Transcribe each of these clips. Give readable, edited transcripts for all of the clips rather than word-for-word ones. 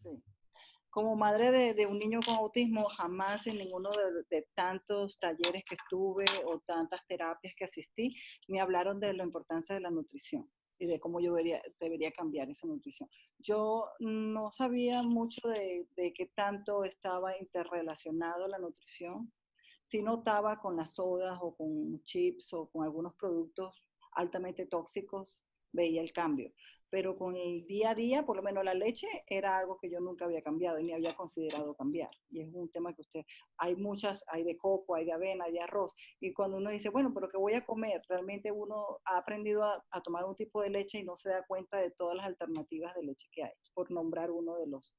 Sí. Como madre de un niño con autismo, jamás en ninguno de tantos talleres que estuve o tantas terapias que asistí, me hablaron de la importancia de la nutrición y de cómo yo debería cambiar esa nutrición. Yo no sabía mucho de qué tanto estaba interrelacionado la nutrición. Sí notaba con las sodas o con chips o con algunos productos altamente tóxicos, veía el cambio. Pero con el día a día, por lo menos la leche, era algo que yo nunca había cambiado y ni había considerado cambiar. Y es un tema que hay muchas, hay de coco, hay de avena, hay de arroz. Y cuando uno dice, bueno, pero ¿qué voy a comer? Realmente uno ha aprendido a tomar un tipo de leche y no se da cuenta de todas las alternativas de leche que hay, por nombrar uno de los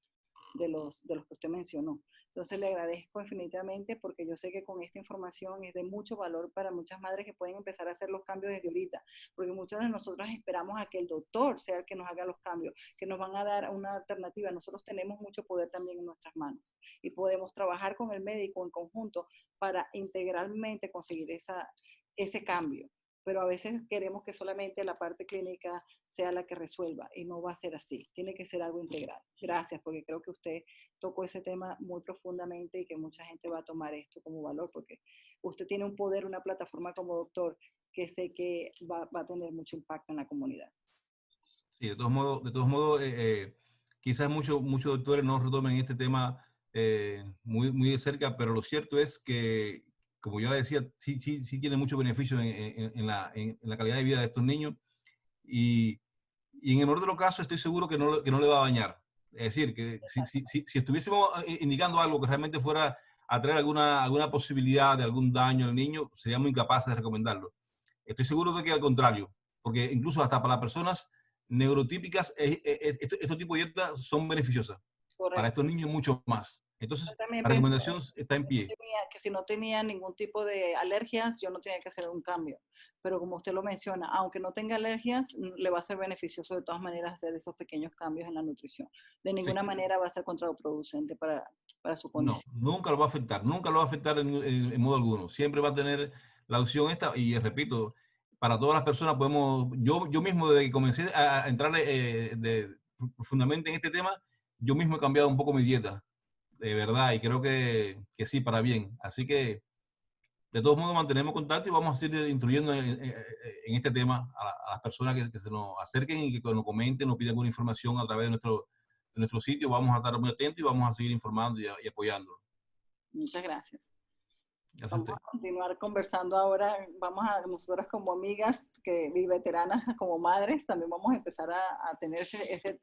que usted mencionó. Entonces le agradezco definitivamente porque yo sé que con esta información es de mucho valor para muchas madres que pueden empezar a hacer los cambios desde ahorita, porque muchas de nosotras esperamos a que el doctor sea el que nos haga los cambios, que nos van a dar una alternativa. Nosotros tenemos mucho poder también en nuestras manos y podemos trabajar con el médico en conjunto para integralmente conseguir ese cambio. Pero a veces queremos que solamente la parte clínica sea la que resuelva y no va a ser así. Tiene que ser algo integral. Gracias, porque creo que usted tocó ese tema muy profundamente y que mucha gente va a tomar esto como valor, porque usted tiene un poder, una plataforma como doctor que sé que va a tener mucho impacto en la comunidad. Sí, de todos modos, quizás muchos doctores no retomen este tema muy, muy de cerca, pero lo cierto es que, como yo decía, sí tiene mucho beneficio en la calidad de vida de estos niños y, y en el mejor de los casos estoy seguro que no le va a dañar. Es decir, que si estuviésemos indicando algo que realmente fuera a traer alguna posibilidad de algún daño al niño, seríamos incapaces de recomendarlo. Estoy seguro de que al contrario, porque incluso hasta para las personas neurotípicas, estos tipos de dietas son beneficiosas. Para Correcto. estos niños mucho más. Yo Entonces, también la pensé recomendación está en pie. que si no tenía ningún tipo de alergias, yo no tenía que hacer un cambio. Pero como usted lo menciona, aunque no tenga alergias, le va a ser beneficioso de todas maneras hacer esos pequeños cambios en la nutrición. De Sí. ninguna manera va a ser contraproducente para su No, condición. nunca lo va a afectar, nunca lo va a afectar en modo alguno. Siempre va a tener la opción esta, y repito, para todas las personas podemos, yo mismo desde que comencé a entrar profundamente en este tema, yo mismo he cambiado un poco mi dieta, de verdad, y creo que sí, para bien. Así que, de todos modos, mantenemos contacto y vamos a seguir instruyendo en este tema a las personas que se nos acerquen y que nos comenten, nos pidan alguna información a través de nuestro sitio. Vamos a estar muy atentos y vamos a seguir informando y apoyando. Muchas gracias. Gracias a Vamos usted. a continuar conversando ahora. Vamos a nosotras como amigas y veteranas, como madres, también vamos a empezar a tener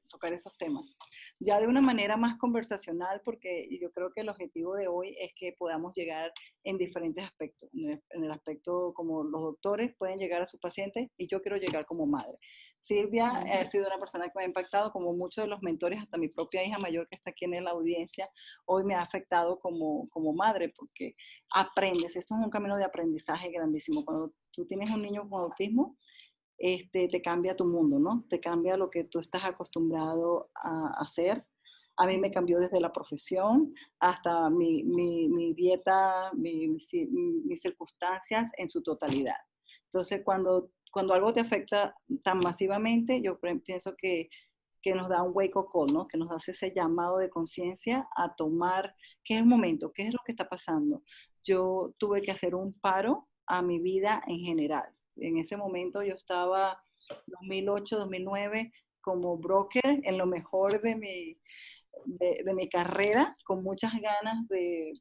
tocar esos temas. Ya de una manera más conversacional, porque yo creo que el objetivo de hoy es que podamos llegar en diferentes aspectos. En el aspecto como los doctores pueden llegar a sus pacientes y yo quiero llegar como madre. Silvia ha sido una persona que me ha impactado, como muchos de los mentores, hasta mi propia hija mayor que está aquí en la audiencia, hoy me ha afectado como madre, porque aprendes. Esto es un camino de aprendizaje grandísimo. Cuando tú tienes un niño con autismo, te cambia tu mundo, ¿no? Te cambia lo que tú estás acostumbrado a hacer. A mí me cambió desde la profesión hasta mi dieta, mis circunstancias en su totalidad. Entonces, cuando algo te afecta tan masivamente, yo pienso que nos da un wake-up call, ¿no? Que nos hace ese llamado de conciencia a tomar qué es el momento, qué es lo que está pasando. Yo tuve que hacer un paro a mi vida en general. En ese momento yo estaba 2008, 2009 como broker en lo mejor de mi carrera, con muchas ganas de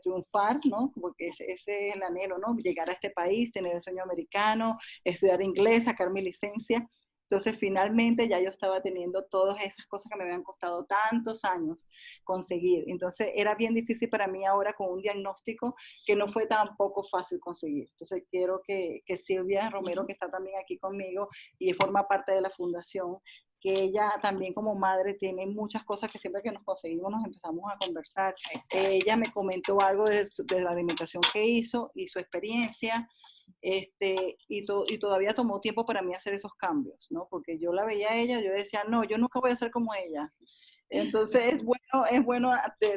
triunfar, ¿no? Porque ese es el anhelo, ¿no? Llegar a este país, tener el sueño americano, estudiar inglés, sacar mi licencia. Entonces, finalmente ya yo estaba teniendo todas esas cosas que me habían costado tantos años conseguir. Entonces, era bien difícil para mí ahora con un diagnóstico que no fue tampoco fácil conseguir. Entonces, quiero que Silvia Romero, que está también aquí conmigo y forma parte de la fundación, que ella también como madre tiene muchas cosas que siempre que nos conseguimos nos empezamos a conversar. Ella me comentó algo de la alimentación que hizo y su experiencia, y todavía tomó tiempo para mí hacer esos cambios, ¿no? Porque yo la veía a ella, yo decía, no, yo nunca voy a ser como ella. Entonces es bueno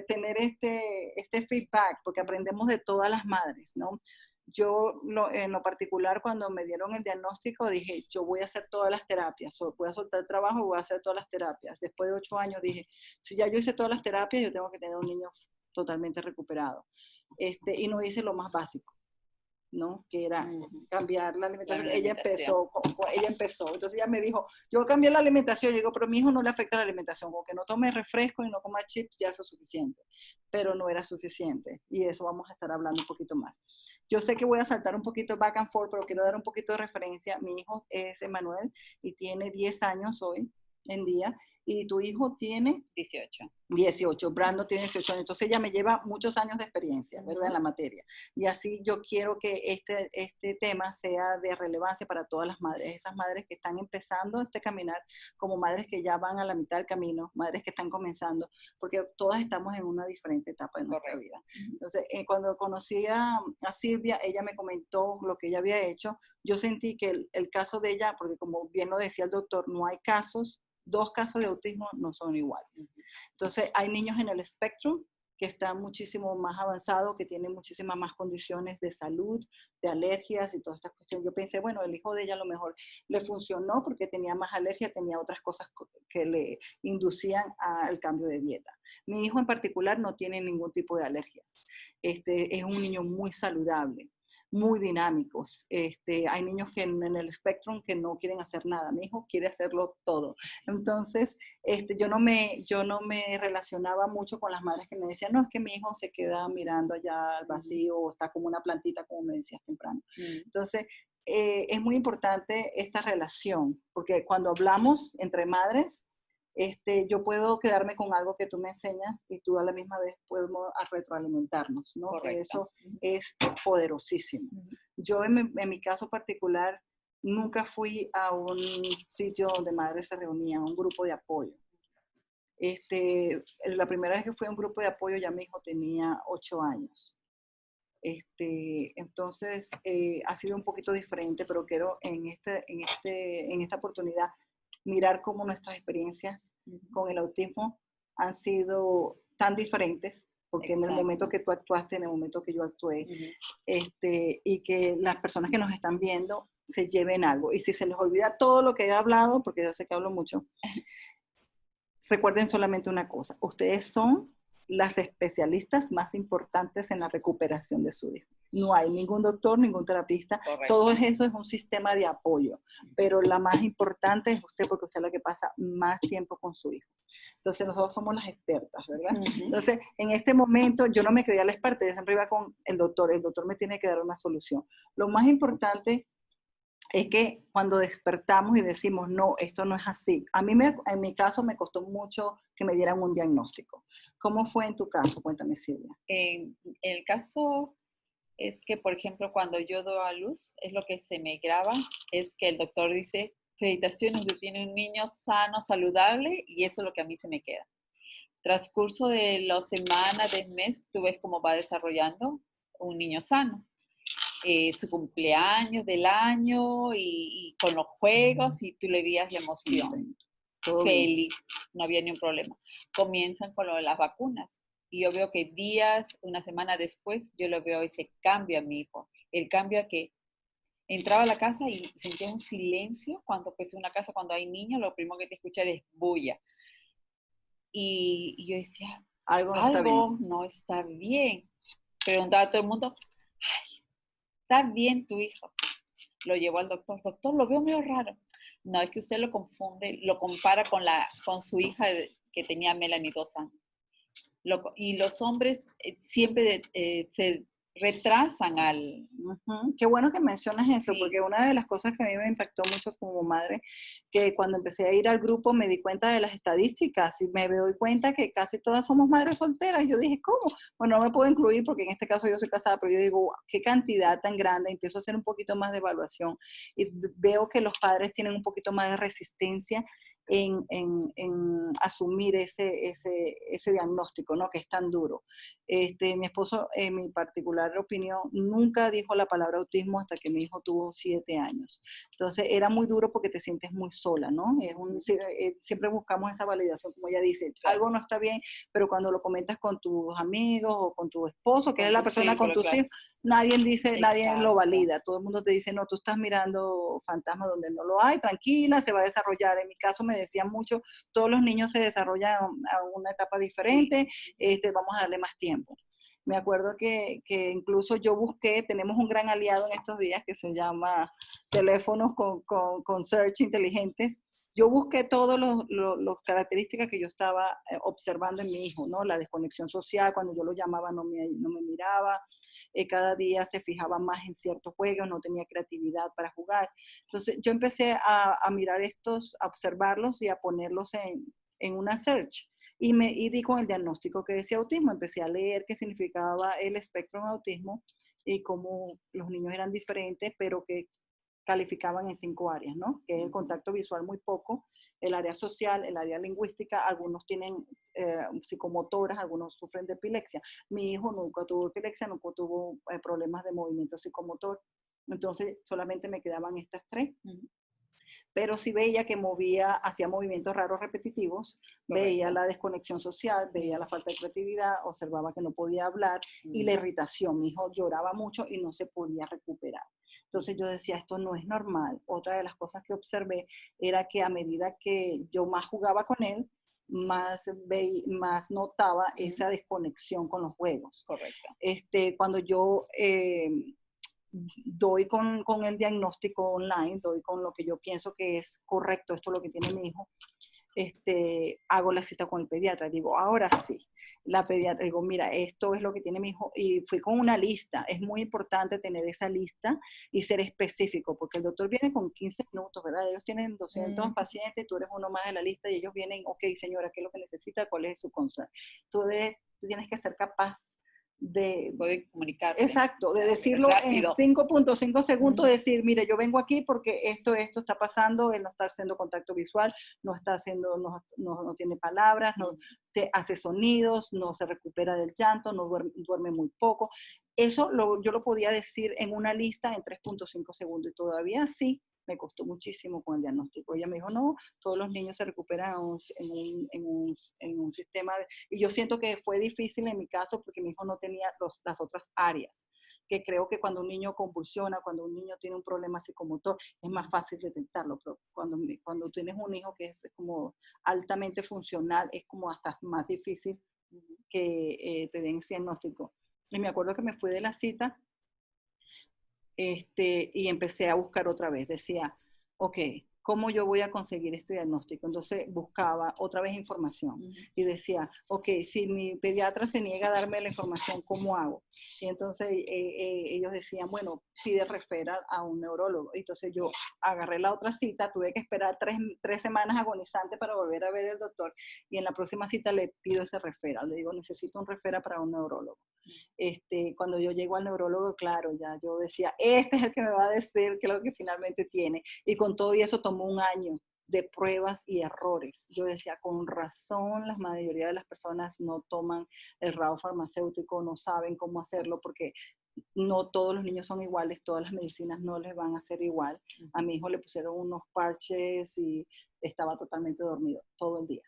tener este feedback, porque aprendemos de todas las madres, ¿no? En lo particular, cuando me dieron el diagnóstico, dije, yo voy a hacer todas las terapias, voy a soltar el trabajo y voy a hacer todas las terapias. Después de 8 años dije, si ya yo hice todas las terapias, yo tengo que tener un niño totalmente recuperado. Y no hice lo más básico, ¿no? Que era cambiar la alimentación. Ella empezó, entonces ella me dijo, yo cambié la alimentación, yo digo, pero a mi hijo no le afecta la alimentación, con que no tome refresco y no coma chips, ya eso es suficiente, pero no era suficiente, y de eso vamos a estar hablando un poquito más. Yo sé que voy a saltar un poquito back and forth, pero quiero dar un poquito de referencia. Mi hijo es Emanuel y tiene 10 años hoy en día, y tu hijo tiene 18, Brando tiene 18 años, entonces ella me lleva muchos años de experiencia, ¿verdad? En la materia. Y así yo quiero que este tema sea de relevancia para todas las madres, esas madres que están empezando este caminar, como madres que ya van a la mitad del camino, madres que están comenzando, porque todas estamos en una diferente etapa de nuestra vida. Entonces, cuando conocí a Silvia, ella me comentó lo que ella había hecho. Yo sentí que el caso de ella, porque como bien lo decía el doctor, no hay casos, 2 casos de autismo no son iguales. Entonces, hay niños en el espectro que están muchísimo más avanzados, que tienen muchísimas más condiciones de salud, de alergias y todas estas cuestiones. Yo pensé, bueno, el hijo de ella a lo mejor le funcionó porque tenía más alergia, tenía otras cosas que le inducían al cambio de dieta. Mi hijo en particular no tiene ningún tipo de alergias. Es un niño muy saludable, muy dinámicos. Hay niños que en el espectro que no quieren hacer nada. Mi hijo quiere hacerlo todo. Entonces, yo no me relacionaba mucho con las madres que me decían, no, es que mi hijo se queda mirando allá al vacío o está como una plantita, como me decías temprano. Entonces, es muy importante esta relación, porque cuando hablamos entre madres, yo puedo quedarme con algo que tú me enseñas y tú a la misma vez podemos retroalimentarnos, ¿no? Que eso es poderosísimo. Yo en mi caso particular nunca fui a un sitio donde madres se reunían, un grupo de apoyo. La primera vez que fui a un grupo de apoyo ya mi hijo tenía 8 años. Entonces ha sido un poquito diferente, pero quiero en esta oportunidad mirar cómo nuestras experiencias con el autismo han sido tan diferentes, porque en el momento que tú actuaste, en el momento que yo actué, y que las personas que nos están viendo se lleven algo. Y si se les olvida todo lo que he hablado, porque yo sé que hablo mucho, recuerden solamente una cosa: ustedes son las especialistas más importantes en la recuperación de su hijo. No hay ningún doctor, ningún terapista. Correcto. Todo eso es un sistema de apoyo, pero la más importante es usted, porque usted es la que pasa más tiempo con su hijo. Entonces nosotros somos las expertas, ¿verdad? Entonces, en este momento yo no me creía la experta, yo siempre iba con el doctor me tiene que dar una solución. Lo más importante es que cuando despertamos y decimos, no, esto no es así. En mi caso me costó mucho que me dieran un diagnóstico. ¿Cómo fue en tu caso? Cuéntame, Silvia. En el caso es que, por ejemplo, cuando yo doy a luz, es lo que se me graba, es que el doctor dice, felicitaciones, usted tiene un niño sano, saludable, y eso es lo que a mí se me queda. Transcurso de las semanas, del mes, tú ves cómo va desarrollando un niño sano. Su cumpleaños del año y con los juegos, y tú le veías la emoción. Feliz, no había ni un problema. Comienzan con lo de las vacunas. Y yo veo que una semana después, yo lo veo y se cambia mi hijo. El cambio a que entraba a la casa y sentía un silencio. Cuando pues en una casa, cuando hay niños, lo primero que te escuchas es bulla. Y yo decía, algo no está bien. Preguntaba a todo el mundo, ay, ¿está bien tu hijo? Lo llevó al doctor. Doctor, lo veo medio raro. No, es que usted lo confunde, lo compara con su hija que tenía Melanie 2 años. Y los hombres siempre se retrasan al... Qué bueno que mencionas eso, sí. Porque una de las cosas que a mí me impactó mucho como madre, que cuando empecé a ir al grupo me di cuenta de las estadísticas y me doy cuenta que casi todas somos madres solteras. Yo dije, ¿cómo? Bueno, no me puedo incluir porque en este caso yo soy casada, pero yo digo, wow, qué cantidad tan grande. Empiezo a hacer un poquito más de evaluación y veo que los padres tienen un poquito más de resistencia en asumir ese diagnóstico, ¿no? Que es tan duro. Mi esposo, en mi particular opinión, nunca dijo la palabra autismo hasta que mi hijo tuvo 7 años. Entonces era muy duro porque te sientes muy sola, ¿no? Siempre buscamos esa validación, como ella dice, algo no está bien, pero cuando lo comentas con tus amigos o con tu esposo, que es la persona con tus hijos, nadie dice, nadie lo valida. Todo el mundo te dice, no, tú estás mirando fantasmas donde no lo hay, tranquila, se va a desarrollar. En mi caso me decían mucho, todos los niños se desarrollan a una etapa diferente, vamos a darle más tiempo. Me acuerdo que incluso yo busqué, tenemos un gran aliado en estos días que se llama teléfonos con search inteligentes. Yo busqué todas las características que yo estaba observando en mi hijo, ¿no? La desconexión social, cuando yo lo llamaba no me miraba, cada día se fijaba más en ciertos juegos, no tenía creatividad para jugar. Entonces yo empecé a mirar estos, a observarlos y a ponerlos en una search. Y di con el diagnóstico que decía autismo. Empecé a leer qué significaba el espectro de autismo y cómo los niños eran diferentes, pero que calificaban en 5 áreas, ¿no? Que es el contacto visual muy poco, el área social, el área lingüística, algunos tienen psicomotoras, algunos sufren de epilepsia. Mi hijo nunca tuvo epilepsia, nunca tuvo problemas de movimiento psicomotor. Entonces solamente me quedaban estas 3. Pero sí veía que hacía movimientos raros repetitivos, veía la desconexión social, veía la falta de creatividad, observaba que no podía hablar y la irritación. Mi hijo lloraba mucho y no se podía recuperar. Entonces yo decía, esto no es normal. Otra de las cosas que observé era que a medida que yo más jugaba con él, más notaba esa desconexión con los juegos. Correcto. Cuando yo doy con el diagnóstico online, doy con lo que yo pienso que es correcto, esto es lo que tiene mi hijo, hago la cita con el pediatra, digo, ahora sí, la pediatra, digo, mira, esto es lo que tiene mi hijo, y fui con una lista. Es muy importante tener esa lista y ser específico, porque el doctor viene con 15 minutos, ¿verdad? Ellos tienen 200 pacientes, tú eres uno más de la lista, y ellos vienen, ok, señora, ¿qué es lo que necesita? ¿Cuál es su concern? Tú tienes que ser capaz de poder comunicarte. Exacto, de decirlo rápido. En 5.5 segundos, decir, mire, yo vengo aquí porque esto está pasando, él no está haciendo contacto visual, no tiene palabras, no hace sonidos, no se recupera del llanto, no duerme muy poco. Eso yo lo podía decir en una lista en 3.5 segundos y todavía sí me costó muchísimo con el diagnóstico. Ella me dijo, no, todos los niños se recuperan en un sistema. Y yo siento que fue difícil en mi caso porque mi hijo no tenía las otras áreas, que creo que cuando un niño convulsiona, cuando un niño tiene un problema psicomotor, es más fácil detectarlo. Pero cuando tienes un hijo que es como altamente funcional, es como hasta más difícil que te den ese diagnóstico. Y me acuerdo que me fui de la cita y empecé a buscar otra vez. Decía, ok, ¿cómo yo voy a conseguir este diagnóstico? Entonces buscaba otra vez información y decía, ok, si mi pediatra se niega a darme la información, ¿cómo hago? Y entonces ellos decían, bueno, pide referral a un neurólogo. Entonces yo agarré la otra cita, tuve que esperar 3 semanas agonizantes para volver a ver al doctor, y en la próxima cita le pido ese referral. Le digo, necesito un referral para un neurólogo. Cuando yo llego al neurólogo, claro, ya yo decía, este es el que me va a decir qué es lo que finalmente tiene. Y con todo eso tomó un año de pruebas y errores. Yo decía, con razón, la mayoría de las personas no toman el ramo farmacéutico, no saben cómo hacerlo, porque no todos los niños son iguales, todas las medicinas no les van a ser igual. A mi hijo le pusieron unos parches y estaba totalmente dormido todo el día.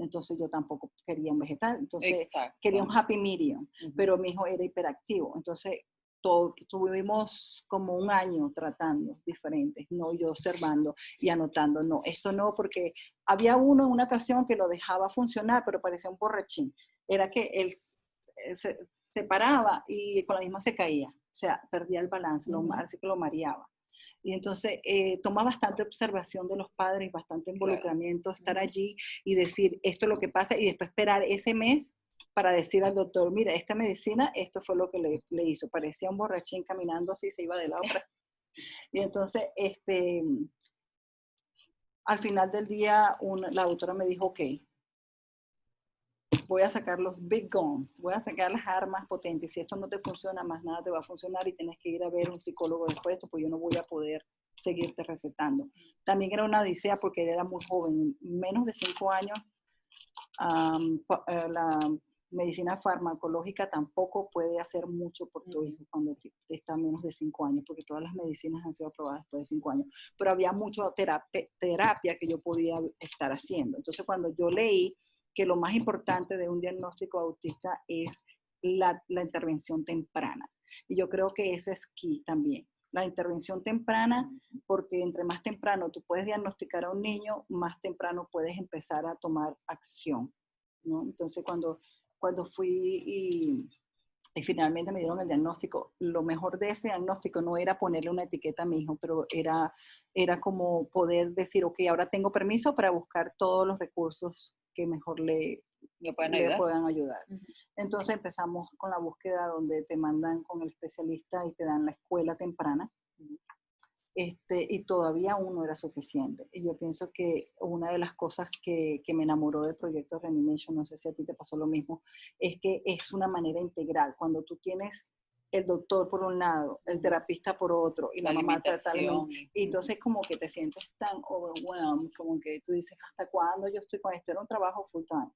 Entonces yo tampoco quería un vegetal, entonces quería un happy medium, pero mi hijo era hiperactivo. Entonces tuvimos como un año tratando diferentes, no, yo observando y anotando, no, esto no, porque había uno en una ocasión que lo dejaba funcionar, pero parecía un borrachín. Era que él se paraba y con la misma se caía, o sea, perdía el balance, así que lo mareaba. Y entonces toma bastante observación de los padres, bastante involucramiento, estar allí y decir, esto es lo que pasa, y después esperar ese mes para decir al doctor, mira, esta medicina, esto fue lo que le hizo. Parecía un borrachín caminando así, se iba de la otra. Y entonces, al final del día, la doctora me dijo, ok, voy a sacar los big guns, voy a sacar las armas potentes. Si esto no te funciona, más nada te va a funcionar y tienes que ir a ver un psicólogo después de esto, pues yo no voy a poder seguirte recetando. También era una odisea porque él era muy joven, menos de 5 años. La medicina farmacológica tampoco puede hacer mucho por tu hijo cuando está menos de 5 años, porque todas las medicinas han sido aprobadas después de 5 años. Pero había mucha terapia que yo podía estar haciendo. Entonces, cuando yo leí que lo más importante de un diagnóstico autista es la intervención temprana. Y yo creo que ese es key también. La intervención temprana, porque entre más temprano tú puedes diagnosticar a un niño, más temprano puedes empezar a tomar acción, ¿no? Entonces, cuando fui y finalmente me dieron el diagnóstico, lo mejor de ese diagnóstico no era ponerle una etiqueta a mi hijo, pero era como poder decir, ok, ahora tengo permiso para buscar todos los recursos que mejor le puedan ayudar. Entonces empezamos con la búsqueda donde te mandan con el especialista y te dan la escuela temprana. Y todavía aún no era suficiente. Y yo pienso que una de las cosas que me enamoró del proyecto Reanimation, no sé si a ti te pasó lo mismo, es que es una manera integral. Cuando tú tienes el doctor por un lado, el terapista por otro, y la mamá totalmente, y entonces como que te sientes tan overwhelmed, como que tú dices, ¿hasta cuándo yo estoy con esto? Era un trabajo full time.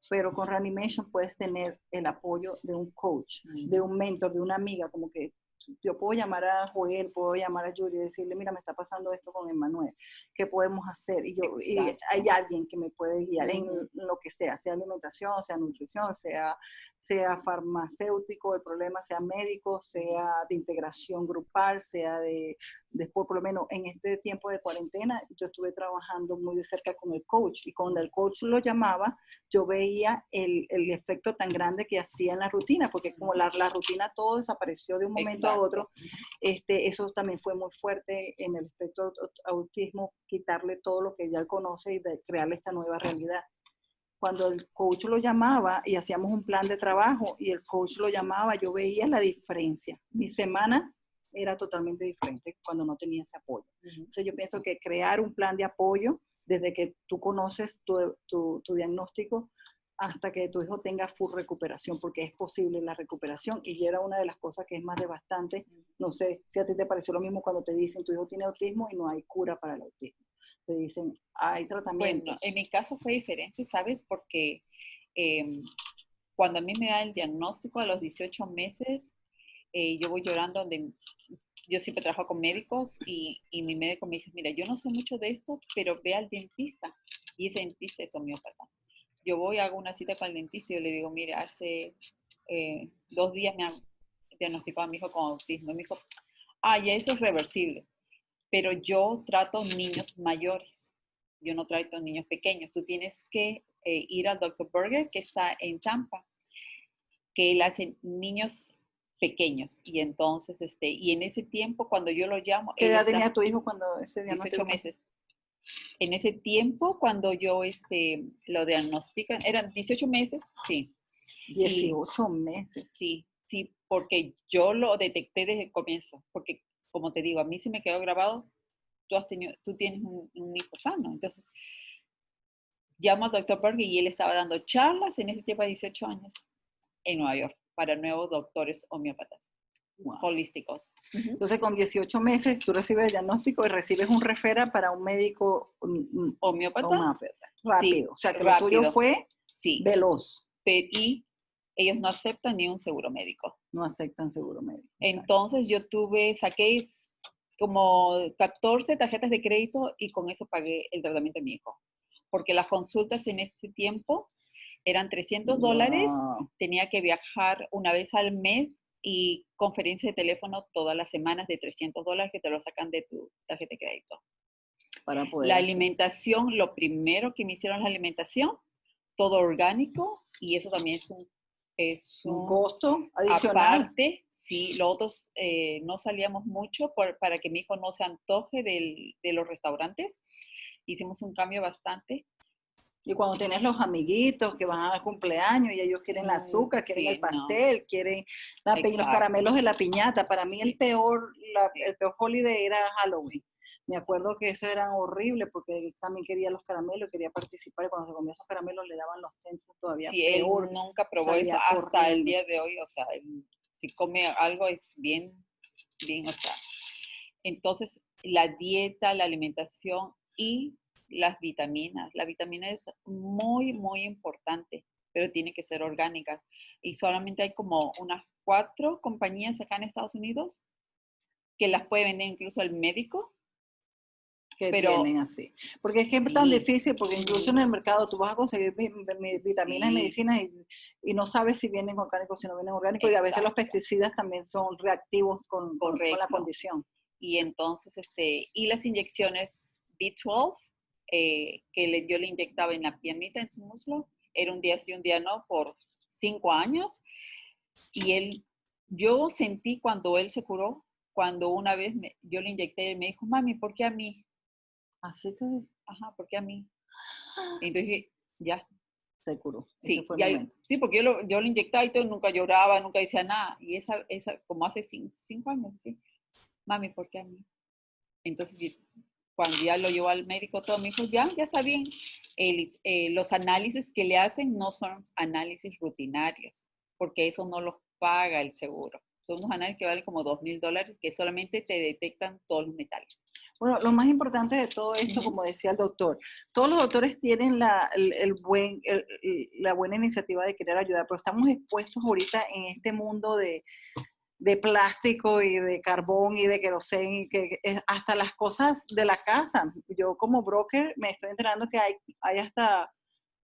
Pero con Reanimation puedes tener el apoyo de un coach, de un mentor, de una amiga, como que yo puedo llamar a Joel, puedo llamar a Yuri y decirle, mira, me está pasando esto con Emmanuel, ¿qué podemos hacer? Y hay alguien que me puede guiar en lo que sea alimentación, sea nutrición, sea farmacéutico, el problema sea médico, sea de integración grupal, sea después, por lo menos en este tiempo de cuarentena, yo estuve trabajando muy de cerca con el coach, y cuando el coach lo llamaba, yo veía el efecto tan grande que hacía en la rutina, porque como la rutina todo desapareció de un momento a otro, eso también fue muy fuerte en el espectro autismo, quitarle todo lo que ya él conoce y crearle esta nueva realidad. Cuando el coach lo llamaba y hacíamos un plan de trabajo y el coach lo llamaba, yo veía la diferencia. Mi semana era totalmente diferente cuando no tenía ese apoyo. Entonces yo pienso que crear un plan de apoyo desde que tú conoces tu diagnóstico hasta que tu hijo tenga full recuperación, porque es posible la recuperación, y era una de las cosas que es más devastante. No sé si a ti te pareció lo mismo cuando te dicen tu hijo tiene autismo y no hay cura para el autismo. Te dicen, hay tratamientos. Bueno, en mi caso fue diferente, ¿sabes? Porque cuando a mí me da el diagnóstico a los 18 meses, yo voy llorando donde yo siempre trabajo con médicos y mi médico me dice, mira, yo no sé mucho de esto, pero ve al dentista, y ese dentista es homeópata. Yo voy, hago una cita con el dentista y yo le digo, mire, hace 2 días me han diagnosticado a mi hijo con autismo. Y me dijo, ya eso es reversible. Pero yo trato niños mayores, yo no trato niños pequeños. Tú tienes que ir al Dr. Berger, que está en Tampa, que él hace niños pequeños. Y entonces, y en ese tiempo, cuando yo lo llamo... ¿Qué edad tenía tu hijo cuando ese diagnostico? diagnóstico? 18 meses. En ese tiempo, cuando yo lo diagnostican, eran 18 meses, sí. 18 meses. Sí, porque yo lo detecté desde el comienzo, porque como te digo, a mí se me quedó grabado, tú tienes un hijo sano. Entonces, llamo al Dr. Berger y él estaba dando charlas en ese tiempo de 18 años en Nueva York para nuevos doctores homeópatas. Wow. Holísticos. Entonces, con 18 meses, tú recibes el diagnóstico y recibes un referral para un médico homeópata. Rápido. Sí, o sea, que rápido. Lo tuyo fue veloz. Y ellos no aceptan ni un seguro médico. No aceptan seguro médico. Entonces, yo saqué como 14 tarjetas de crédito y con eso pagué el tratamiento de mi hijo. Porque las consultas en este tiempo eran $300. Wow. Tenía que viajar una vez al mes y conferencia de teléfono todas las semanas de $300 que te lo sacan de tu tarjeta de crédito. Para poder la alimentación, lo primero que me hicieron la alimentación, todo orgánico, y eso también es un costo adicional. Aparte, sí, los otros no salíamos mucho para que mi hijo no se antoje de los restaurantes. Hicimos un cambio bastante. Y cuando tienes los amiguitos que van al cumpleaños y ellos quieren el azúcar, quieren el pastel, quieren los caramelos de la piñata. Para mí el peor holiday era Halloween. Me acuerdo que eso era horrible porque él también quería los caramelos, quería participar, y cuando se comía esos caramelos le daban los tentos todavía peor. Él nunca probó eso hasta el día de hoy, o sea, si come algo es bien, o sea. Entonces, la dieta, la alimentación y las vitaminas. La vitamina es muy, muy importante, pero tiene que ser orgánica. Y solamente hay como unas 4 compañías acá en Estados Unidos que las puede vender incluso el médico. Que Pero tienen así. Porque es que es tan sí, difícil, porque incluso en el mercado tú vas a conseguir vitaminas y sí, medicinas y no sabes si vienen orgánicos o si no vienen orgánicos, y a veces los exacto, pesticidas también son reactivos con la correcto. condición. Y entonces, y las inyecciones B12, yo le inyectaba en la piernita, en su muslo, era un día sí, un día no, por 5 años. Y yo sentí cuando él se curó, cuando una vez yo le inyecté y me dijo, mami, ¿por qué a mí? Así que Ajá, ¿por qué a mí? Y entonces dije, ya, se curó. Ese sí, fue el ya, momento. sí, porque yo lo inyectaba y todo, nunca lloraba, nunca decía nada. Y como hace 5 años, sí, mami, ¿por qué a mí? Entonces, cuando ya lo llevó al médico, todo me dijo, ya está bien. Los análisis que le hacen no son análisis rutinarios, porque eso no los paga el seguro. Son unos análisis que valen como $2,000, que solamente te detectan todos los metales. Bueno, lo más importante de todo esto, como decía el doctor, todos los doctores tienen la buena iniciativa de querer ayudar, pero estamos expuestos ahorita en este mundo de plástico y de carbón y de queroseno y que hasta las cosas de la casa. Yo como broker me estoy enterando que hay hasta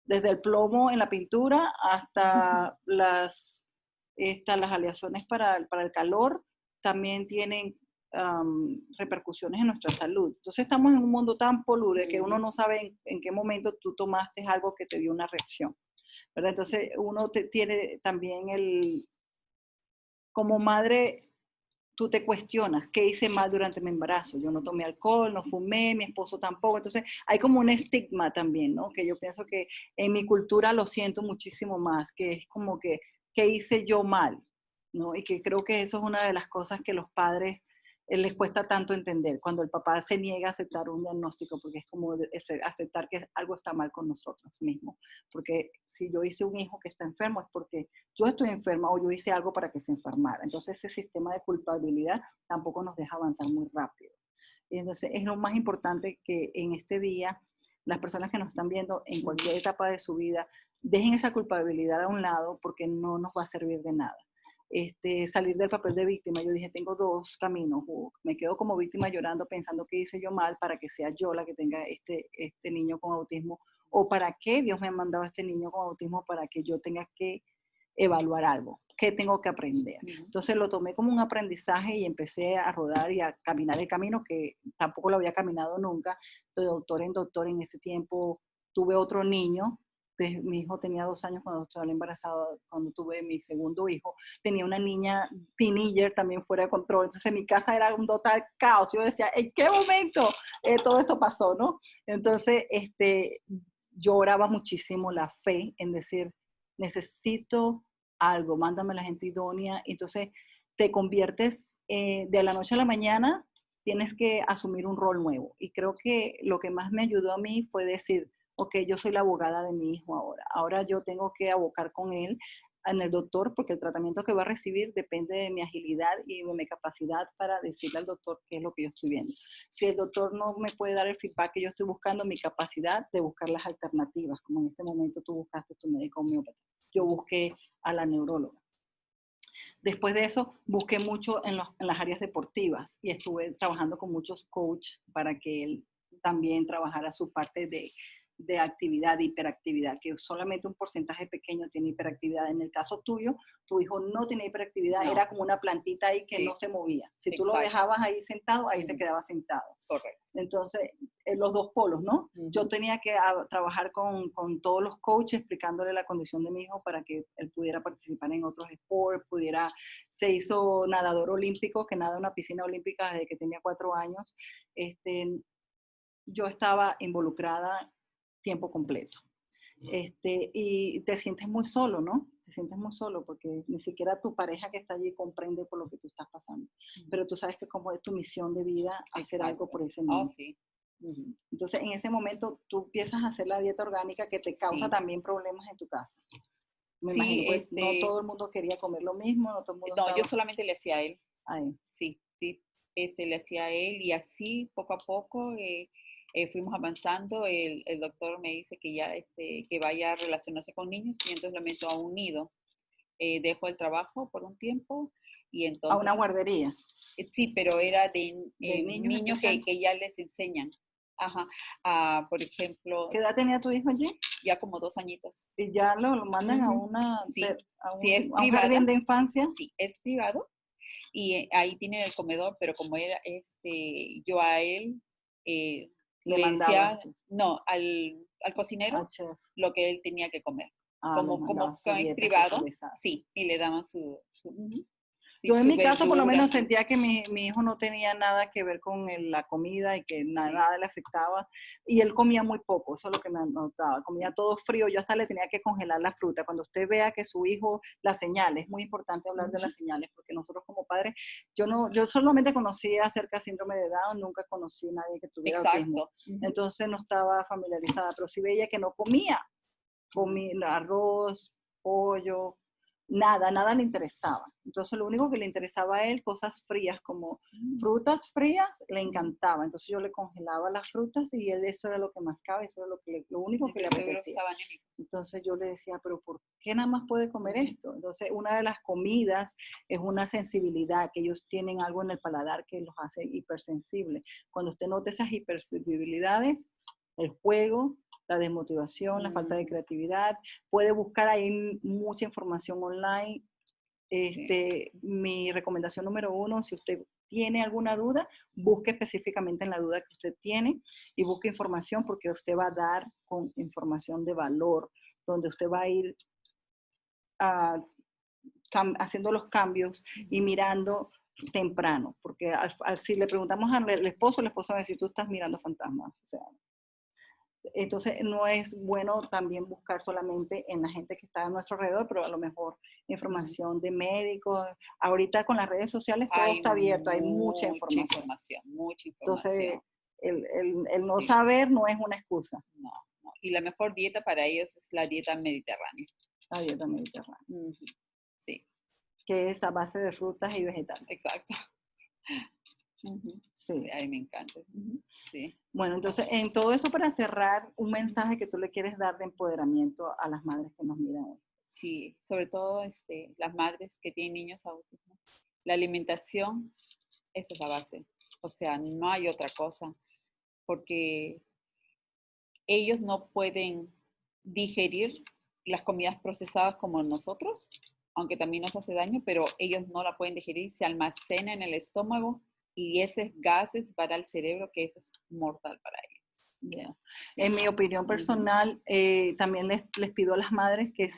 desde el plomo en la pintura hasta las aleaciones para el calor también tienen repercusiones en nuestra salud. Entonces estamos en un mundo tan poluble que uno no sabe en qué momento tú tomaste algo que te dio una reacción, ¿verdad? Entonces uno tiene también como madre, tú te cuestionas, ¿qué hice mal durante mi embarazo? Yo no tomé alcohol, no fumé, mi esposo tampoco. Entonces, hay como un estigma también, ¿no? Que yo pienso que en mi cultura lo siento muchísimo más, que es como que, ¿qué hice yo mal? ¿No? Y que creo que eso es una de las cosas que los padres les cuesta tanto entender, cuando el papá se niega a aceptar un diagnóstico, porque es como aceptar que algo está mal con nosotros mismos. Porque si yo hice un hijo que está enfermo es porque yo estoy enferma o yo hice algo para que se enfermara. Entonces ese sistema de culpabilidad tampoco nos deja avanzar muy rápido. Y entonces es lo más importante que en este día las personas que nos están viendo en cualquier etapa de su vida dejen esa culpabilidad a un lado porque no nos va a servir de nada. Salir del papel de víctima, yo dije, tengo 2 caminos, o me quedo como víctima llorando pensando que hice yo mal para que sea yo la que tenga este niño con autismo, o para qué Dios me ha mandado a este niño con autismo para que yo tenga que evaluar algo, qué tengo que aprender. Entonces lo tomé como un aprendizaje y empecé a rodar y a caminar el camino que tampoco lo había caminado nunca, de doctor en doctor. En ese tiempo tuve otro niño. Mi hijo tenía 2 años cuando estaba embarazada, cuando tuve mi segundo hijo. Tenía una niña teenager también fuera de control. Entonces mi casa era un total caos. Yo decía, ¿en qué momento todo esto pasó, no? Entonces, yo oraba muchísimo la fe en decir, necesito algo, mándame la gente idónea. Entonces te conviertes de la noche a la mañana, tienes que asumir un rol nuevo. Y creo que lo que más me ayudó a mí fue decir, ok, yo soy la abogada de mi hijo ahora. Ahora yo tengo que abocar con él en el doctor porque el tratamiento que va a recibir depende de mi agilidad y de mi capacidad para decirle al doctor qué es lo que yo estoy viendo. Si el doctor no me puede dar el feedback que yo estoy buscando, mi capacidad de buscar las alternativas, como en este momento tú buscaste tu médico homeópata. Yo busqué a la neuróloga. Después de eso, busqué mucho en las áreas deportivas y estuve trabajando con muchos coaches para que él también trabajara su parte de actividad, de hiperactividad, que solamente un porcentaje pequeño tiene hiperactividad. En el caso tuyo, tu hijo no tenía hiperactividad, era como una plantita ahí que no se movía. Si tú lo dejabas ahí sentado, ahí se quedaba sentado. Correcto. Entonces, los 2 polos, ¿no? Yo tenía que trabajar con todos los coaches explicándole la condición de mi hijo para que él pudiera participar en otros sports, se hizo nadador olímpico, que nada en una piscina olímpica desde que tenía 4 años. Yo estaba involucrada tiempo completo. Y te sientes muy solo, ¿no? Te sientes muy solo porque ni siquiera tu pareja que está allí comprende por lo que tú estás pasando. Pero tú sabes que como es tu misión de vida hacer algo por ese niño. Oh, sí. Entonces, en ese momento, tú empiezas a hacer la dieta orgánica que te causa también problemas en tu casa. Me imagino, pues no todo el mundo quería comer lo mismo, no todo el mundo yo solamente le hacía a él. ahí. Sí. le hacía a él y así poco a poco fuimos avanzando. El doctor me dice que ya que vaya a relacionarse con niños y entonces lo meto a un nido. Dejo el trabajo por un tiempo y A una entonces, guardería sí, pero era de niños niños especiales. que ya les enseñan. Ajá. Por ejemplo, ¿Qué edad tenía tu hijo allí? ya como 2 añitos. Y ya lo mandan a Ujú. Sí, sí, es a un privada. jardín de infancia. Sí, es privado y ahí tienen el comedor, pero como era, yo a él Le le mandabas decía, tú no, al al cocinero chef. lo que él tenía que comer. Lo Como mandabas su es dieta privado, especializada. sí, y le daban ujú, sí, Yo en su mi caso por lo verdura, menos sentía que mi hijo no tenía nada que ver con la comida y que sí, nada le afectaba. Y él comía muy poco, eso es lo que me notaba. Comía sí. todo frío, yo hasta le tenía que congelar la fruta. Cuando usted vea que su hijo, las señales, es muy importante hablar de Ujú. las señales, porque nosotros como padres, yo solamente conocía acerca del síndrome de Down, nunca conocí a nadie que tuviera autismo. Exacto. Ujú, Entonces no estaba familiarizada, pero sí veía que no comía ujú. arroz, pollo, nada le interesaba. Entonces lo único que le interesaba a él, cosas frías como frutas frías, le encantaba. Entonces yo le congelaba las frutas y él eso era lo que mascaba, eso era lo único que le Pero seguro apetecía. estaba anémico. Entonces yo le decía, pero ¿por qué nada más puede comer esto? Entonces una de las comidas es una sensibilidad, que ellos tienen algo en el paladar que los hace hipersensibles. Cuando usted nota esas hipersensibilidades, el juego, la desmotivación, la falta de creatividad, puede buscar ahí mucha información online. Sí. Mi recomendación número 1, si usted tiene alguna duda, busque específicamente en la duda que usted tiene y busque información porque usted va a dar con información de valor, donde usted va a ir haciendo los cambios y mirando temprano, porque si le preguntamos al esposo, el esposo va a decir, tú estás mirando fantasmas. O sea, entonces no es bueno también buscar solamente en la gente que está a nuestro alrededor, pero a lo mejor información de médicos. Ahorita con las redes sociales todo Hay está abierto, hay mucha información. mucha Entonces, información. el no Sí, saber no es una excusa. no, no. Y la mejor dieta para ellos es la dieta mediterránea. La dieta mediterránea, Ujú. Sí, que es a base de frutas y vegetales. exacto. Ujú. Sí, Sí. a mí me encanta. Ujú. Sí. Bueno, entonces, en todo esto para cerrar, un mensaje que tú le quieres dar de empoderamiento a las madres que nos miran hoy. Sí, sobre todo las madres que tienen niños autismo. La alimentación, eso es la base. O sea, no hay otra cosa, porque ellos no pueden digerir las comidas procesadas como nosotros, aunque también nos hace daño, pero ellos no la pueden digerir, se almacena en el estómago y esos gases van al cerebro, que eso es mortal para ellos. Yeah. Sí. En mi opinión personal, también les pido a las madres que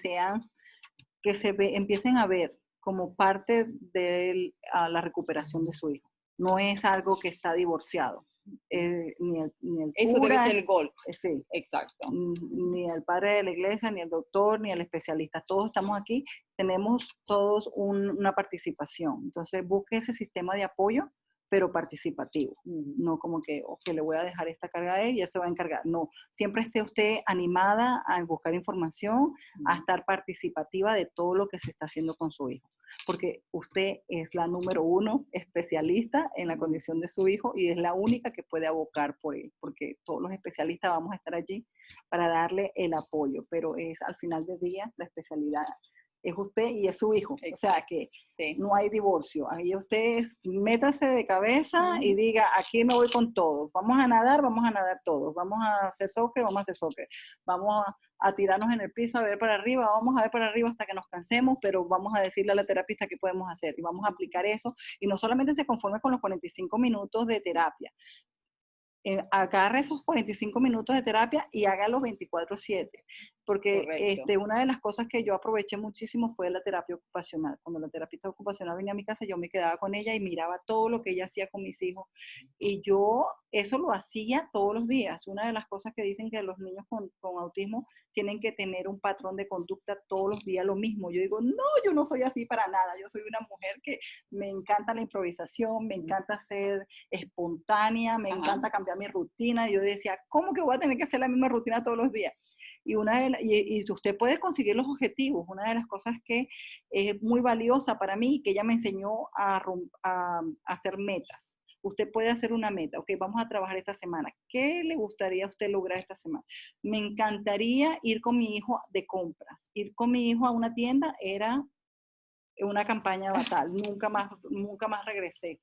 empiecen a ver como parte de la recuperación de su hijo. No es algo que está divorciado. Ni el Eso debe cura, ser el gol. sí, Exacto. ni el padre de la iglesia, ni el doctor, ni el especialista. Todos estamos aquí, tenemos todos una participación. Entonces busque ese sistema de apoyo, pero participativo. No como que, ok, le voy a dejar esta carga a él y él se va a encargar. No, siempre esté usted animada a buscar información, a estar participativa de todo lo que se está haciendo con su hijo. Porque usted es la número 1 especialista en la condición de su hijo y es la única que puede abocar por él, porque todos los especialistas vamos a estar allí para darle el apoyo, pero es al final del día la especialidad es usted y es su hijo. Exacto. O sea que sí, no hay divorcio. Ahí usted métase de cabeza y diga, aquí me voy con todo. Vamos a nadar todos. Vamos a hacer soccer, vamos a hacer soccer. Vamos a tirarnos en el piso, a ver para arriba, vamos a ver para arriba hasta que nos cansemos, pero vamos a decirle a la terapista qué podemos hacer y vamos a aplicar eso. Y no solamente se conforme con los 45 minutos de terapia, agarre esos 45 minutos de terapia y hágalo 24/7. Porque una de las cosas que yo aproveché muchísimo fue la terapia ocupacional. Cuando la terapista ocupacional venía a mi casa, yo me quedaba con ella y miraba todo lo que ella hacía con mis hijos. Y yo eso lo hacía todos los días. Una de las cosas que dicen que los niños con autismo tienen que tener un patrón de conducta todos los días lo mismo. Yo digo, no, yo no soy así para nada. Yo soy una mujer que me encanta la improvisación, me encanta ser espontánea, me encanta cambiar mi rutina. Yo decía, ¿cómo que voy a tener que hacer la misma rutina todos los días? Y usted puede conseguir los objetivos. Una de las cosas que es muy valiosa para mí, que ella me enseñó a hacer metas. Usted puede hacer una meta. Ok, vamos a trabajar esta semana. ¿Qué le gustaría a usted lograr esta semana? Me encantaría ir con mi hijo de compras. Ir con mi hijo a una tienda era una campaña fatal. Nunca más regresé.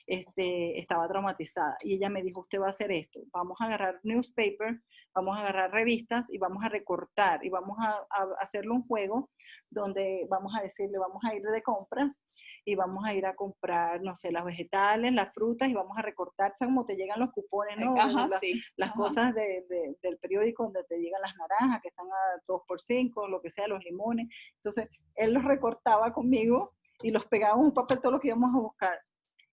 Estaba traumatizada. Y ella me dijo, usted va a hacer esto. Vamos a agarrar newspaper, vamos a agarrar revistas y vamos a recortar y vamos a hacerle un juego donde vamos a decirle, vamos a ir de compras y vamos a ir a comprar, no sé, las vegetales, las frutas y vamos a recortar, o sea, como te llegan los cupones, ¿no? Ajá, Las cosas del periódico donde te llegan las naranjas que están a 2 por 5, lo que sea, los limones. Entonces, él los recortaba conmigo y los pegaba en un papel todo lo que íbamos a buscar.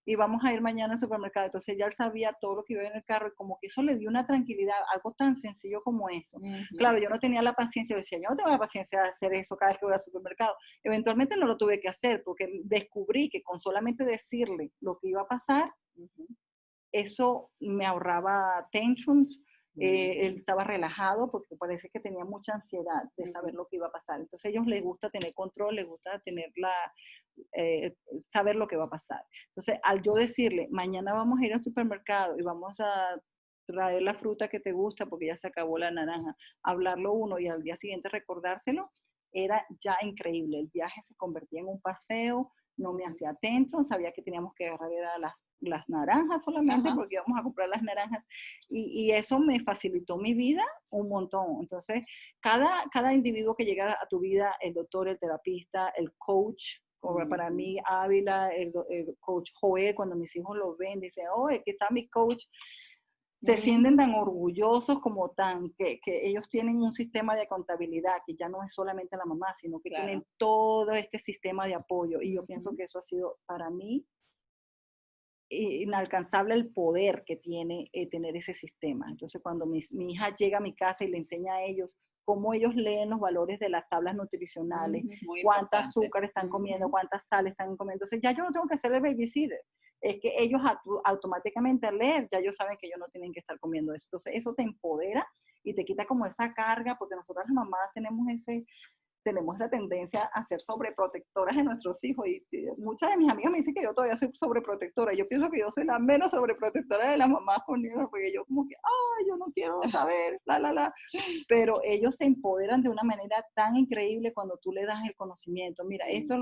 Y vamos a ir mañana al supermercado. Entonces ya él sabía todo lo que iba en el carro y como que eso le dio una tranquilidad, algo tan sencillo como eso. Claro, yo no tenía la paciencia, yo decía, yo no tengo la paciencia de hacer eso cada vez que voy al supermercado. Eventualmente no lo tuve que hacer porque descubrí que con solamente decirle lo que iba a pasar, eso me ahorraba tantrums. Él estaba relajado porque parece que tenía mucha ansiedad de saber lo que iba a pasar. Entonces a ellos les gusta tener control, les gusta tener saber lo que va a pasar. Entonces al yo decirle, mañana vamos a ir al supermercado y vamos a traer la fruta que te gusta porque ya se acabó la naranja, hablarlo uno y al día siguiente recordárselo, era ya increíble. El viaje se convertía en un paseo, no me hacía tantrum, sabía que teníamos que agarrar las naranjas solamente porque íbamos a comprar las naranjas y eso me facilitó mi vida un montón. Entonces, cada individuo que llega a tu vida, el doctor, el terapista, el coach, para mí Ávila, el coach Joel, cuando mis hijos lo ven, dicen, oh, aquí está mi coach. Se sienten tan orgullosos como que ellos tienen un sistema de contabilidad que ya no es solamente la mamá, sino que tienen todo este sistema de apoyo. Y yo pienso que eso ha sido para mí inalcanzable el poder que tiene tener ese sistema. Entonces cuando mi hija llega a mi casa y le enseña a ellos cómo ellos leen los valores de las tablas nutricionales, cuánta azúcar están comiendo, cuántas sales están comiendo. Entonces ya yo no tengo que ser el babysitter. Es que ellos automáticamente al leer, ya ellos saben que ellos no tienen que estar comiendo eso. Entonces eso te empodera y te quita como esa carga, porque nosotras las mamás tenemos esa tendencia a ser sobreprotectoras de nuestros hijos y muchas de mis amigas me dicen que yo todavía soy sobreprotectora. Yo pienso que yo soy la menos sobreprotectora de las mamás con hijos porque yo como que, ay, yo no quiero saber, pero ellos se empoderan de una manera tan increíble cuando tú le das el conocimiento. Mira, esto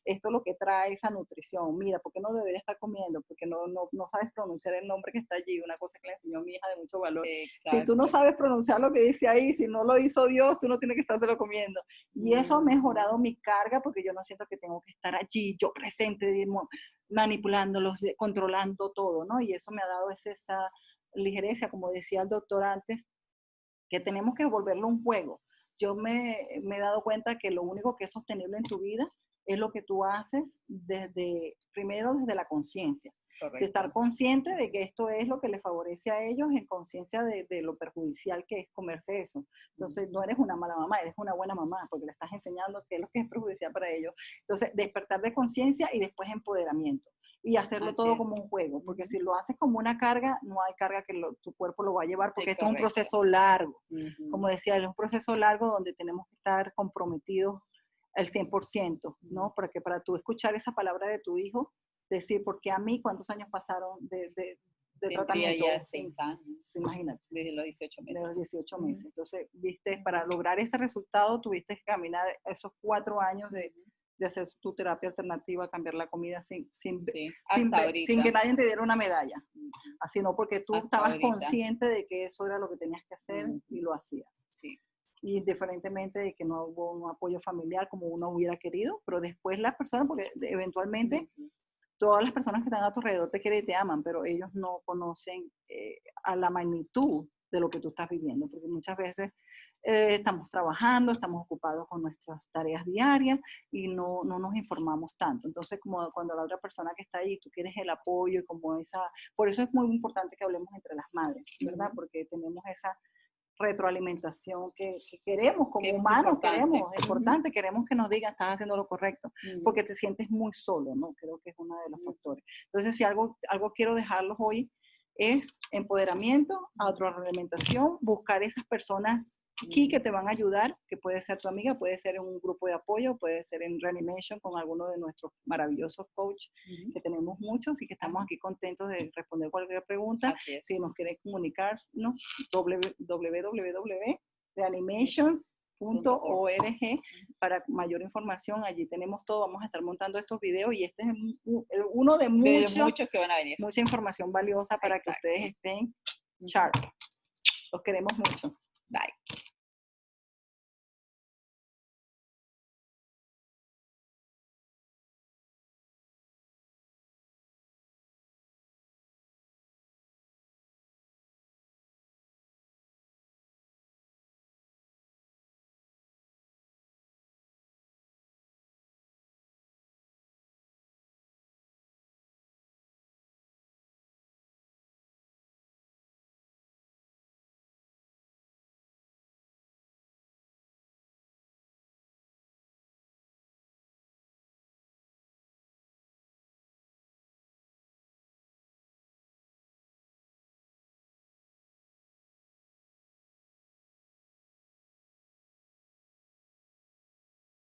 es lo que trae esa nutrición. Mira, ¿por qué no debería estar comiendo? Porque no sabes pronunciar el nombre que está allí, una cosa que le enseñó mi hija de mucho valor. Exacto. Si tú no sabes pronunciar lo que dice ahí, si no lo hizo Dios, tú no tienes que estárselo comiendo. Y eso ha mejorado mi carga porque yo no siento que tengo que estar allí, yo presente, manipulándolos, controlando todo, ¿no? Y eso me ha dado esa ligereza, como decía el doctor antes, que tenemos que volverlo un juego. Yo me he dado cuenta que lo único que es sostenible en tu vida es lo que tú haces primero desde la conciencia. De estar consciente de que esto es lo que les favorece a ellos, en conciencia de lo perjudicial que es comerse eso. Entonces, no eres una mala mamá, eres una buena mamá, porque le estás enseñando qué es lo que es perjudicial para ellos. Entonces, despertar de conciencia y después empoderamiento. Y hacerlo todo como un juego, porque si lo haces como una carga, no hay carga que tu cuerpo lo va a llevar, porque esto es un proceso largo. Como decía, es un proceso largo donde tenemos que estar comprometidos al 100%, ¿no? Para tú escuchar esa palabra de tu hijo, decir, porque a mí, ¿cuántos años pasaron de tratamiento? Ya 6 años. Imagínate. Desde los 18 meses. De los 18 meses. Entonces, viste, para lograr ese resultado, tuviste que caminar esos 4 años de hacer tu terapia alternativa, cambiar la comida sin que nadie te diera una medalla. Así no, porque tú estabas consciente de que eso era lo que tenías que hacer y lo hacías. Sí. Indiferentemente de que no hubo un apoyo familiar como uno hubiera querido, pero después las personas, porque eventualmente todas las personas que están a tu alrededor te quieren y te aman, pero ellos no conocen a la magnitud de lo que tú estás viviendo, porque muchas veces estamos trabajando, estamos ocupados con nuestras tareas diarias y no nos informamos tanto. Entonces, como cuando la otra persona que está ahí, tú quieres el apoyo y como por eso es muy importante que hablemos entre las madres, ¿verdad? Porque tenemos esa retroalimentación que queremos como humanos, es importante, queremos que nos digan, estás haciendo lo correcto, porque te sientes muy solo, ¿no? Creo que es uno de los factores. Entonces, si algo quiero dejarlos hoy es empoderamiento, retroalimentación, buscar esas personas aquí que te van a ayudar, que puede ser tu amiga, puede ser en un grupo de apoyo, puede ser en Reanimation con alguno de nuestros maravillosos coaches, que tenemos muchos y que estamos aquí contentos de responder cualquier pregunta. Si nos quieren comunicarnos, www.reanimations.org para mayor información. Allí tenemos todo. Vamos a estar montando estos videos y este es uno de muchos que van a venir. Mucha información valiosa para que ustedes estén sharp. Los queremos mucho.